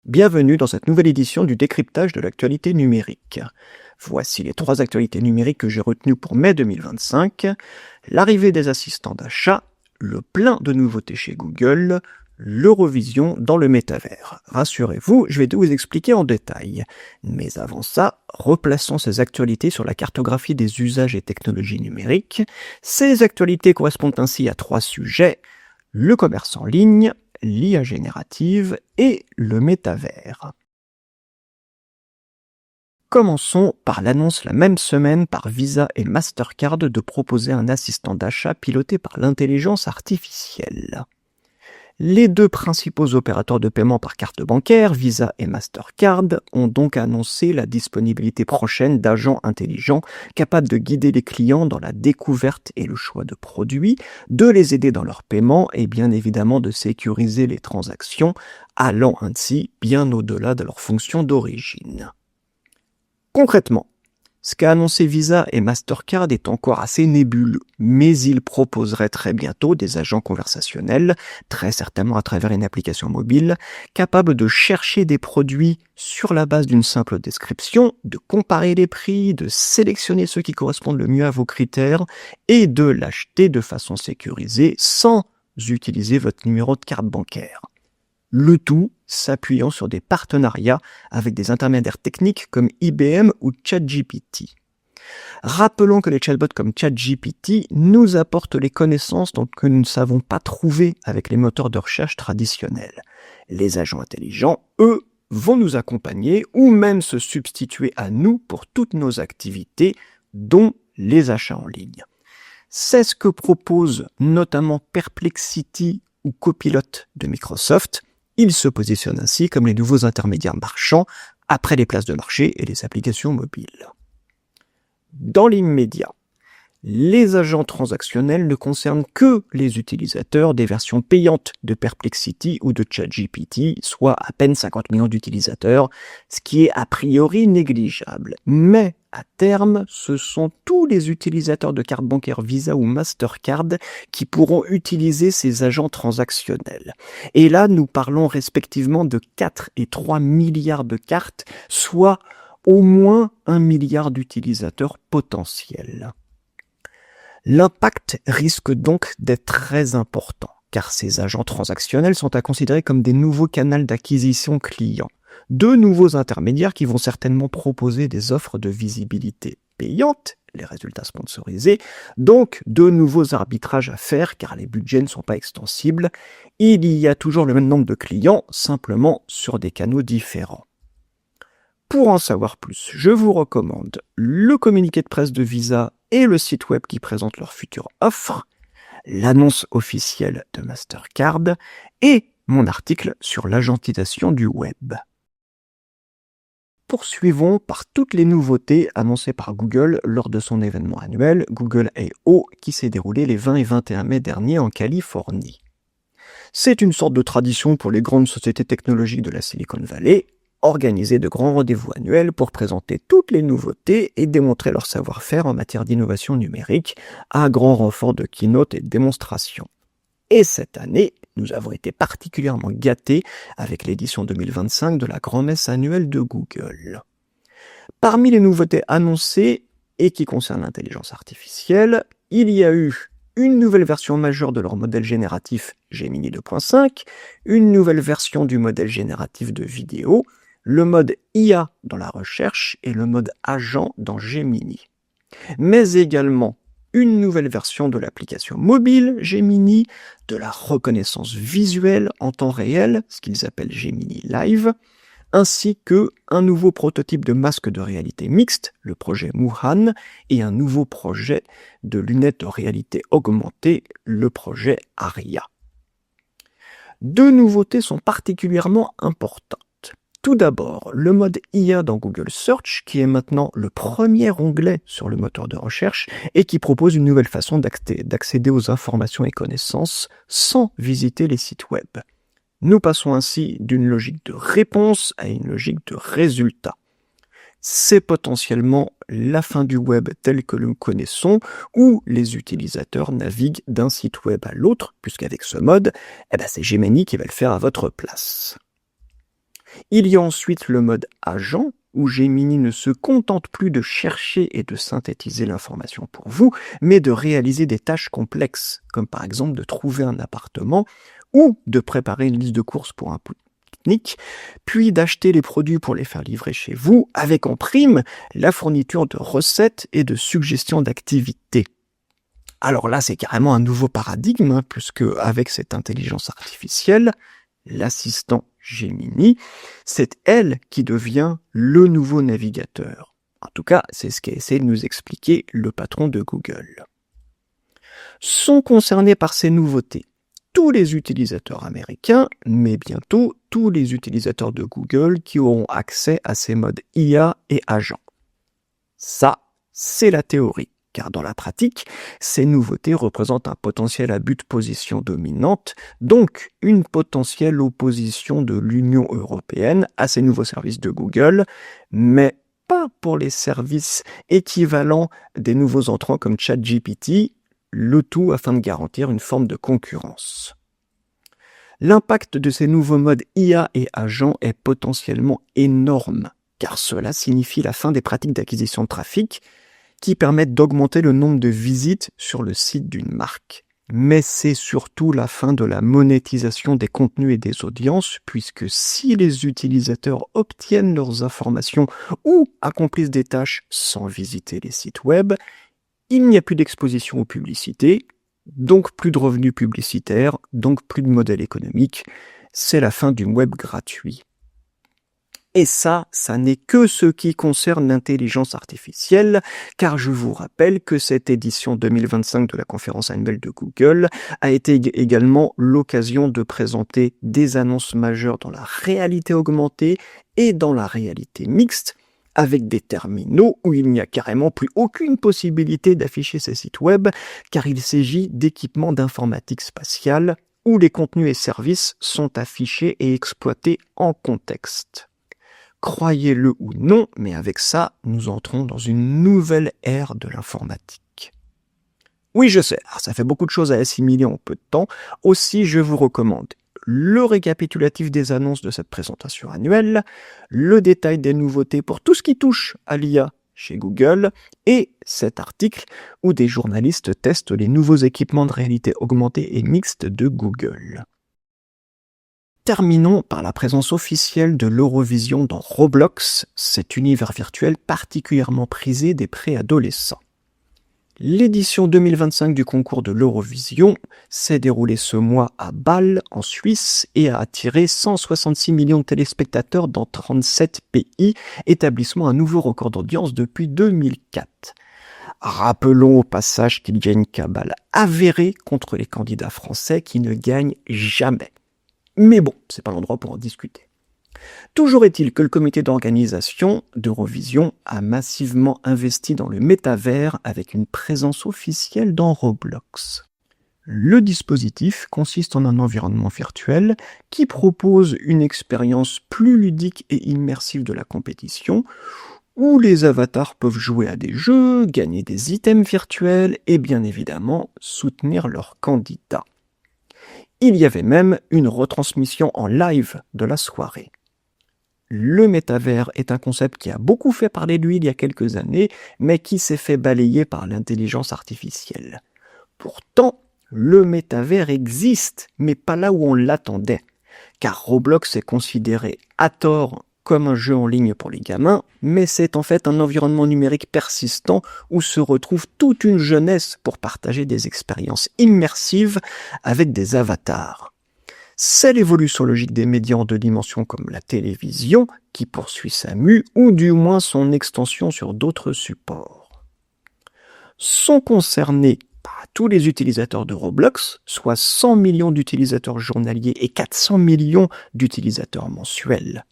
Bienvenue dans cette nouvelle édition du décryptage de l'actualité numérique. Voici les 3 actualités numériques que j'ai retenues pour mai 2025, l'arrivée des assistants d'achat, le plein de nouveautés chez Google, l'Eurovision dans le métavers. Rassurez-vous, je vais tout vous expliquer en détail. Mais avant ça, replaçons ces actualités sur la cartographie des usages et technologies numériques. Ces actualités correspondent ainsi à 3 sujets: le commerce en ligne, l'IA générative et le métavers. Commençons par l'annonce la même semaine par Visa et Mastercard de proposer un assistant d'achat piloté par l'intelligence artificielle. Les 2 principaux opérateurs de paiement par carte bancaire, Visa et Mastercard, ont donc annoncé la disponibilité prochaine d'agents intelligents capables de guider les clients dans la découverte et le choix de produits, de les aider dans leur paiement et bien évidemment de sécuriser les transactions, allant ainsi bien au-delà de leur fonction d'origine. Concrètement, ce qu'a annoncé Visa et Mastercard est encore assez nébuleux, mais ils proposeraient très bientôt des agents conversationnels, très certainement à travers une application mobile, capables de chercher des produits sur la base d'une simple description, de comparer les prix, de sélectionner ceux qui correspondent le mieux à vos critères et de l'acheter de façon sécurisée sans utiliser votre numéro de carte bancaire. Le tout s'appuyant sur des partenariats avec des intermédiaires techniques comme IBM ou ChatGPT. Rappelons que les chatbots comme ChatGPT nous apportent les connaissances que nous ne savons pas trouver avec les moteurs de recherche traditionnels. Les agents intelligents, eux, vont nous accompagner ou même se substituer à nous pour toutes nos activités, dont les achats en ligne. C'est ce que proposent notamment Perplexity ou Copilot de Microsoft. Ils se positionnent ainsi comme les nouveaux intermédiaires marchands après les places de marché et les applications mobiles. Dans l'immédiat, les agents transactionnels ne concernent que les utilisateurs des versions payantes de Perplexity ou de ChatGPT, soit à peine 50 millions d'utilisateurs, ce qui est a priori négligeable. Mais à terme, ce sont tous les utilisateurs de carte bancaire Visa ou Mastercard qui pourront utiliser ces agents transactionnels. Et là, nous parlons respectivement de 4 et 3 milliards de cartes, soit au moins 1 milliard d'utilisateurs potentiels. L'impact risque donc d'être très important, car ces agents transactionnels sont à considérer comme des nouveaux canaux d'acquisition clients. 2 nouveaux intermédiaires qui vont certainement proposer des offres de visibilité payantes, les résultats sponsorisés, donc 2 nouveaux arbitrages à faire car les budgets ne sont pas extensibles. Il y a toujours le même nombre de clients, simplement sur des canaux différents. Pour en savoir plus, je vous recommande le communiqué de presse de Visa et le site web qui présente leur future offre, l'annonce officielle de Mastercard et mon article sur l'agentisation du web. Poursuivons par toutes les nouveautés annoncées par Google lors de son événement annuel Google I/O qui s'est déroulé les 20 et 21 mai dernier en Californie. C'est une sorte de tradition pour les grandes sociétés technologiques de la Silicon Valley, organiser de grands rendez-vous annuels pour présenter toutes les nouveautés et démontrer leur savoir-faire en matière d'innovation numérique à grand renfort de keynote et de démonstrations. Et cette année, nous avons été particulièrement gâtés avec l'édition 2025 de la grand-messe annuelle de Google. Parmi les nouveautés annoncées et qui concernent l'intelligence artificielle, il y a eu une nouvelle version majeure de leur modèle génératif Gemini 2.5, une nouvelle version du modèle génératif de vidéo, le mode IA dans la recherche et le mode agent dans Gemini. Mais également une nouvelle version de l'application mobile Gemini, de la reconnaissance visuelle en temps réel, ce qu'ils appellent Gemini Live, ainsi que un nouveau prototype de masque de réalité mixte, le projet Wuhan, et un nouveau projet de lunettes de réalité augmentée, le projet Aria. 2 nouveautés sont particulièrement importantes. Tout d'abord, le mode IA dans Google Search, qui est maintenant le premier onglet sur le moteur de recherche et qui propose une nouvelle façon d'accéder aux informations et connaissances sans visiter les sites web. Nous passons ainsi d'une logique de réponse à une logique de résultat. C'est potentiellement la fin du web tel que nous le connaissons, où les utilisateurs naviguent d'un site web à l'autre, puisqu'avec ce mode, c'est Gemini qui va le faire à votre place. Il y a ensuite le mode agent, où Gemini ne se contente plus de chercher et de synthétiser l'information pour vous, mais de réaliser des tâches complexes, comme par exemple de trouver un appartement ou de préparer une liste de courses pour un pique-nique, puis d'acheter les produits pour les faire livrer chez vous, avec en prime la fourniture de recettes et de suggestions d'activités. Alors là, c'est carrément un nouveau paradigme, puisque avec cette intelligence artificielle, l'assistant Gemini, c'est elle qui devient le nouveau navigateur. En tout cas, c'est ce qu'a essayé de nous expliquer le patron de Google. Sont concernés par ces nouveautés tous les utilisateurs américains, mais bientôt tous les utilisateurs de Google qui auront accès à ces modes IA et agents. Ça, c'est la théorie. Car dans la pratique, ces nouveautés représentent un potentiel abus de position dominante, donc une potentielle opposition de l'Union européenne à ces nouveaux services de Google, mais pas pour les services équivalents des nouveaux entrants comme ChatGPT, le tout afin de garantir une forme de concurrence. L'impact de ces nouveaux modes IA et agents est potentiellement énorme, car cela signifie la fin des pratiques d'acquisition de trafic, qui permettent d'augmenter le nombre de visites sur le site d'une marque. Mais c'est surtout la fin de la monétisation des contenus et des audiences, puisque si les utilisateurs obtiennent leurs informations ou accomplissent des tâches sans visiter les sites web, il n'y a plus d'exposition aux publicités, donc plus de revenus publicitaires, donc plus de modèle économique. C'est la fin du web gratuit. Et ça n'est que ce qui concerne l'intelligence artificielle, car je vous rappelle que cette édition 2025 de la conférence annuelle de Google a été également l'occasion de présenter des annonces majeures dans la réalité augmentée et dans la réalité mixte, avec des terminaux où il n'y a carrément plus aucune possibilité d'afficher ces sites web, car il s'agit d'équipements d'informatique spatiale où les contenus et services sont affichés et exploités en contexte. Croyez-le ou non, mais avec ça, nous entrons dans une nouvelle ère de l'informatique. Oui, je sais, ça fait beaucoup de choses à assimiler en peu de temps. Aussi, je vous recommande le récapitulatif des annonces de cette présentation annuelle, le détail des nouveautés pour tout ce qui touche à l'IA chez Google, et cet article où des journalistes testent les nouveaux équipements de réalité augmentée et mixte de Google. Terminons par la présence officielle de l'Eurovision dans Roblox, cet univers virtuel particulièrement prisé des préadolescents. L'édition 2025 du concours de l'Eurovision s'est déroulée ce mois à Bâle, en Suisse, et a attiré 166 millions de téléspectateurs dans 37 pays, établissant un nouveau record d'audience depuis 2004. Rappelons au passage qu'il y a une cabale avérée contre les candidats français qui ne gagnent jamais. Mais bon, c'est pas l'endroit pour en discuter. Toujours est-il que le comité d'organisation d'Eurovision a massivement investi dans le métavers avec une présence officielle dans Roblox. Le dispositif consiste en un environnement virtuel qui propose une expérience plus ludique et immersive de la compétition, où les avatars peuvent jouer à des jeux, gagner des items virtuels et bien évidemment soutenir leurs candidats. Il y avait même une retransmission en live de la soirée. Le métavers est un concept qui a beaucoup fait parler de lui il y a quelques années, mais qui s'est fait balayer par l'intelligence artificielle. Pourtant, le métavers existe, mais pas là où on l'attendait, car Roblox est considéré à tort comme un jeu en ligne pour les gamins, mais c'est en fait un environnement numérique persistant où se retrouve toute une jeunesse pour partager des expériences immersives avec des avatars. C'est l'évolution logique des médias en 2 dimensions comme la télévision qui poursuit sa mue, ou du moins son extension sur d'autres supports. Sont concernés tous les utilisateurs de Roblox, soit 100 millions d'utilisateurs journaliers et 400 millions d'utilisateurs mensuels.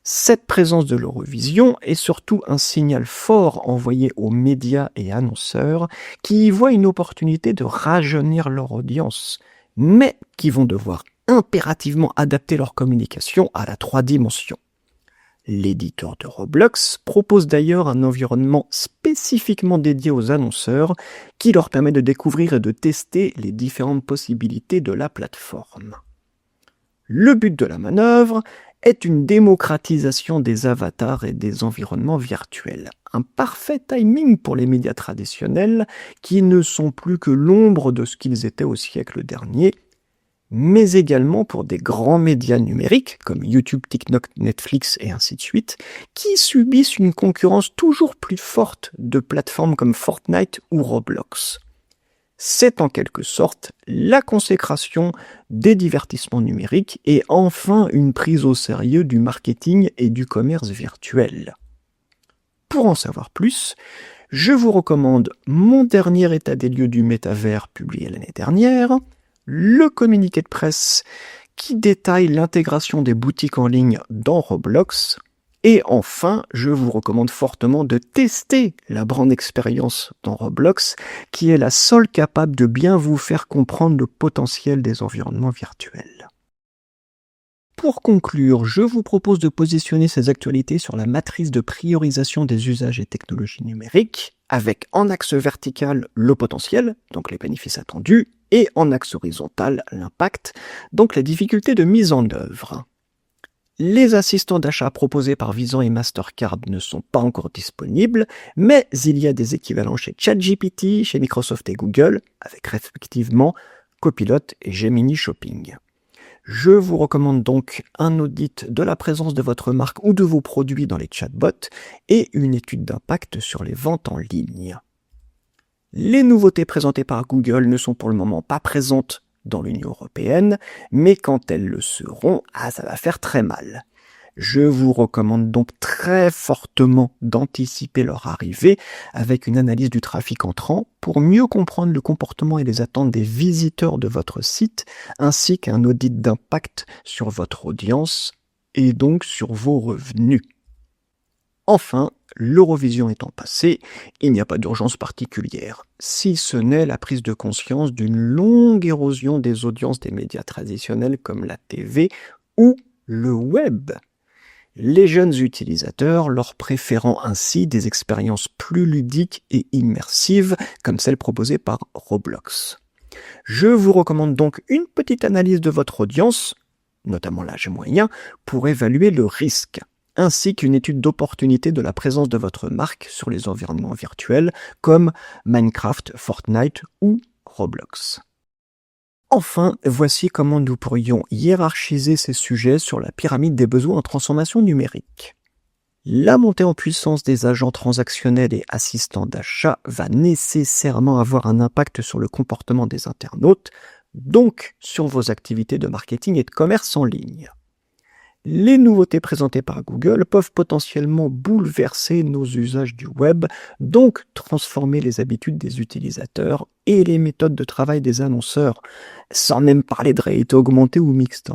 Cette présence de l'Eurovision est surtout un signal fort envoyé aux médias et annonceurs qui y voient une opportunité de rajeunir leur audience, mais qui vont devoir impérativement adapter leur communication à la 3 dimensions. L'éditeur de Roblox propose d'ailleurs un environnement spécifiquement dédié aux annonceurs qui leur permet de découvrir et de tester les différentes possibilités de la plateforme. Le but de la manœuvre est une démocratisation des avatars et des environnements virtuels. Un parfait timing pour les médias traditionnels qui ne sont plus que l'ombre de ce qu'ils étaient au siècle dernier, mais également pour des grands médias numériques comme YouTube, TikTok, Netflix et ainsi de suite, qui subissent une concurrence toujours plus forte de plateformes comme Fortnite ou Roblox. C'est en quelque sorte la consécration des divertissements numériques et enfin une prise au sérieux du marketing et du commerce virtuel. Pour en savoir plus, je vous recommande mon dernier état des lieux du métavers publié l'année dernière, le communiqué de presse qui détaille l'intégration des boutiques en ligne dans Roblox, et enfin, je vous recommande fortement de tester la brand expérience dans Roblox, qui est la seule capable de bien vous faire comprendre le potentiel des environnements virtuels. Pour conclure, je vous propose de positionner ces actualités sur la matrice de priorisation des usages et technologies numériques, avec en axe vertical le potentiel, donc les bénéfices attendus, et en axe horizontal l'impact, donc les difficultés de mise en œuvre. Les assistants d'achat proposés par Visan et Mastercard ne sont pas encore disponibles, mais il y a des équivalents chez ChatGPT, chez Microsoft et Google, avec respectivement Copilot et Gemini Shopping. Je vous recommande donc un audit de la présence de votre marque ou de vos produits dans les chatbots et une étude d'impact sur les ventes en ligne. Les nouveautés présentées par Google ne sont pour le moment pas présentes dans l'Union européenne, mais quand elles le seront, ça va faire très mal. Je vous recommande donc très fortement d'anticiper leur arrivée avec une analyse du trafic entrant pour mieux comprendre le comportement et les attentes des visiteurs de votre site, ainsi qu'un audit d'impact sur votre audience et donc sur vos revenus. Enfin, l'Eurovision étant passée, il n'y a pas d'urgence particulière, si ce n'est la prise de conscience d'une longue érosion des audiences des médias traditionnels comme la TV ou le web. Les jeunes utilisateurs leur préférant ainsi des expériences plus ludiques et immersives comme celles proposées par Roblox. Je vous recommande donc une petite analyse de votre audience, notamment l'âge moyen, pour évaluer le risque, ainsi qu'une étude d'opportunité de la présence de votre marque sur les environnements virtuels comme Minecraft, Fortnite ou Roblox. Enfin, voici comment nous pourrions hiérarchiser ces sujets sur la pyramide des besoins en transformation numérique. La montée en puissance des agents transactionnels et assistants d'achat va nécessairement avoir un impact sur le comportement des internautes, donc sur vos activités de marketing et de commerce en ligne. Les nouveautés présentées par Google peuvent potentiellement bouleverser nos usages du web, donc transformer les habitudes des utilisateurs et les méthodes de travail des annonceurs, sans même parler de réalité augmentée ou mixte.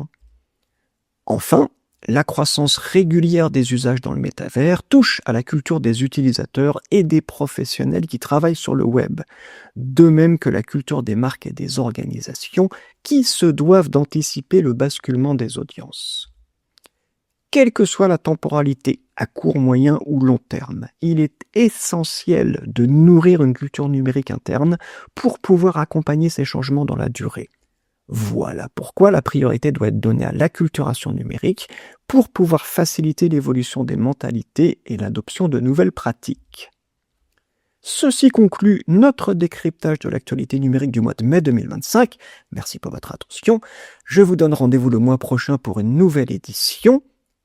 Enfin, la croissance régulière des usages dans le métavers touche à la culture des utilisateurs et des professionnels qui travaillent sur le web, de même que la culture des marques et des organisations qui se doivent d'anticiper le basculement des audiences. Quelle que soit la temporalité, à court, moyen ou long terme, il est essentiel de nourrir une culture numérique interne pour pouvoir accompagner ces changements dans la durée. Voilà pourquoi la priorité doit être donnée à l'acculturation numérique pour pouvoir faciliter l'évolution des mentalités et l'adoption de nouvelles pratiques. Ceci conclut notre décryptage de l'actualité numérique du mois de mai 2025. Merci pour votre attention. Je vous donne rendez-vous le mois prochain pour une nouvelle édition.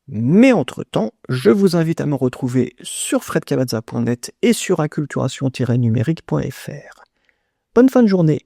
Mais entre-temps, je vous invite à me retrouver sur fredcabazza.net et sur acculturation-numérique.fr. Bonne fin de journée!